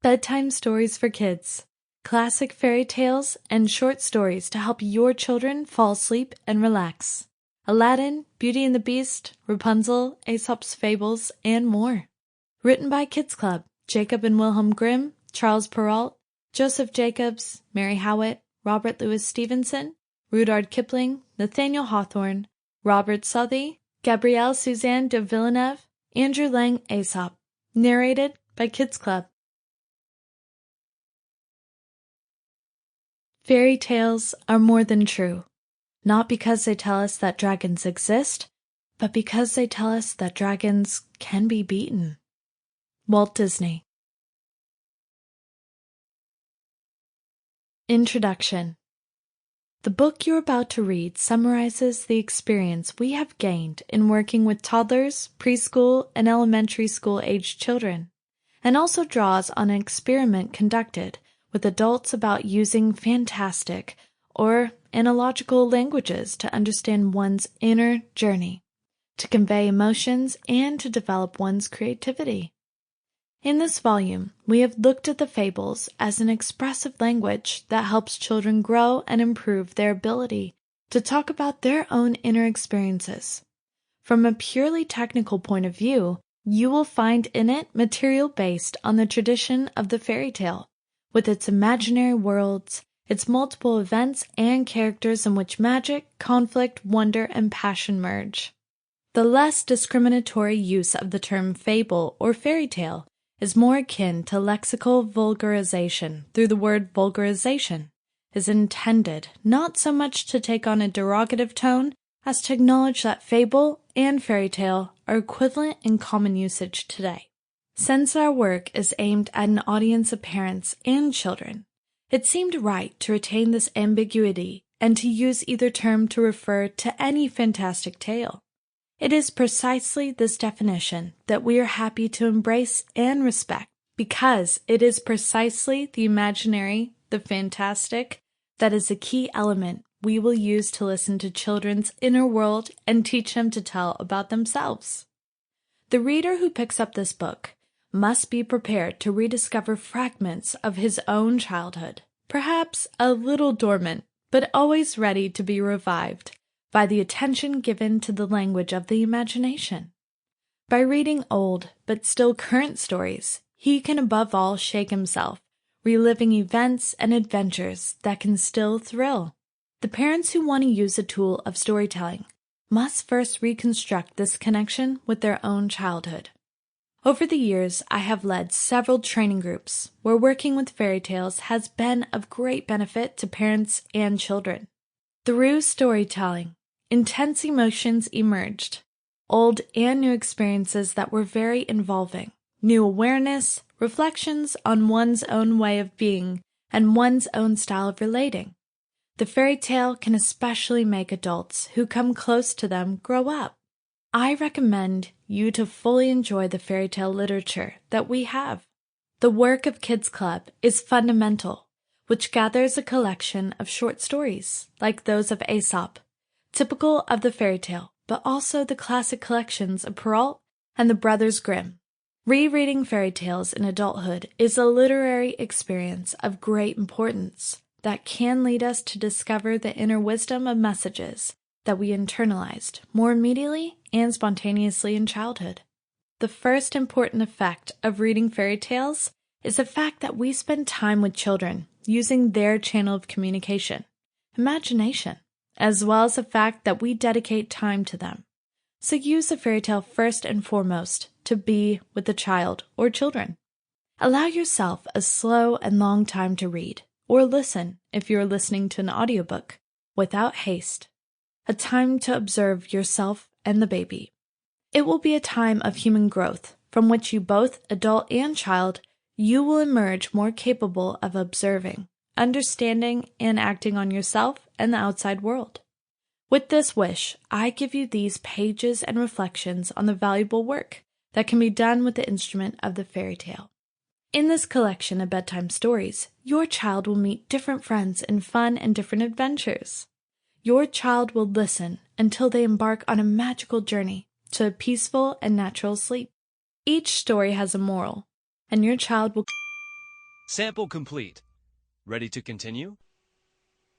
Bedtime stories for kids, classic fairy tales, and short stories to help your children fall asleep and relax. Aladdin, Beauty and the Beast, Rapunzel, Aesop's Fables, and more. Written by Kids Club, Jacob and Wilhelm Grimm, Charles Perrault, Joseph Jacobs, Mary Howitt, Robert Louis Stevenson, Rudyard Kipling, Nathaniel Hawthorne, Robert Southey, Gabrielle Suzanne de Villeneuve, Andrew Lang Aesop. Narrated by Kids Club. Fairy tales are more than true, not because they tell us that dragons exist, but because they tell us that dragons can be beaten. Walt Disney. Introduction. The book you're about to read summarizes the experience we have gained in working with toddlers, preschool, and elementary school-aged children, and also draws on an experiment conducted with adults about using fantastic or analogical languages to understand one's inner journey, to convey emotions, and to develop one's creativity. In this volume, we have looked at the fables as an expressive language that helps children grow and improve their ability to talk about their own inner experiences. From a purely technical point of view, you will find in it material based on the tradition of the fairy tale, with its imaginary worlds, its multiple events and characters in which magic, conflict, wonder, and passion merge. The less discriminatory use of the term fable or fairy tale is more akin to lexical vulgarization through the word vulgarization, is intended not so much to take on a derogative tone as to acknowledge that fable and fairy tale are equivalent in common usage today. Since our work is aimed at an audience of parents and children, it seemed right to retain this ambiguity and to use either term to refer to any fantastic tale. It is precisely this definition that we are happy to embrace and respect, because it is precisely the imaginary, the fantastic, that is a key element we will use to listen to children's inner world and teach them to tell about themselves. The reader who picks up this book must be prepared to rediscover fragments of his own childhood, perhaps a little dormant, but always ready to be revived by the attention given to the language of the imagination. By reading old but still current stories, he can above all shake himself, reliving events and adventures that can still thrill. The parents who want to use a tool of storytelling must first reconstruct this connection with their own childhood. Over the years, I have led several training groups where working with fairy tales has been of great benefit to parents and children. Through storytelling, intense emotions emerged, old and new experiences that were very involving, new awareness, reflections on one's own way of being, and one's own style of relating. The fairy tale can especially make adults who come close to them grow up. I recommend you to fully enjoy the fairy tale literature that we have. The work of Kids Club is fundamental, which gathers a collection of short stories, like those of Aesop, typical of the fairy tale, but also the classic collections of Perrault and the Brothers Grimm. Rereading fairy tales in adulthood is a literary experience of great importance that can lead us to discover the inner wisdom of messages that we internalized more immediately and spontaneously in childhood. The first important effect of reading fairy tales is the fact that we spend time with children using their channel of communication, imagination, as well as the fact that we dedicate time to them. So use a fairy tale first and foremost to be with the child or children. Allow yourself a slow and long time to read, or listen if you are listening to an audiobook, without haste. A time to observe yourself and the baby. It will be a time of human growth from which you, both adult and child, you will emerge more capable of observing, understanding, and acting on yourself and the outside world. With this wish, I give you these pages and reflections on the valuable work that can be done with the instrument of the fairy tale. In this collection of bedtime stories, your child will meet different friends in fun and different adventures. Your child will listen until they embark on a magical journey to a peaceful and natural sleep. Each story has a moral, and your child will Sample complete. Ready to continue?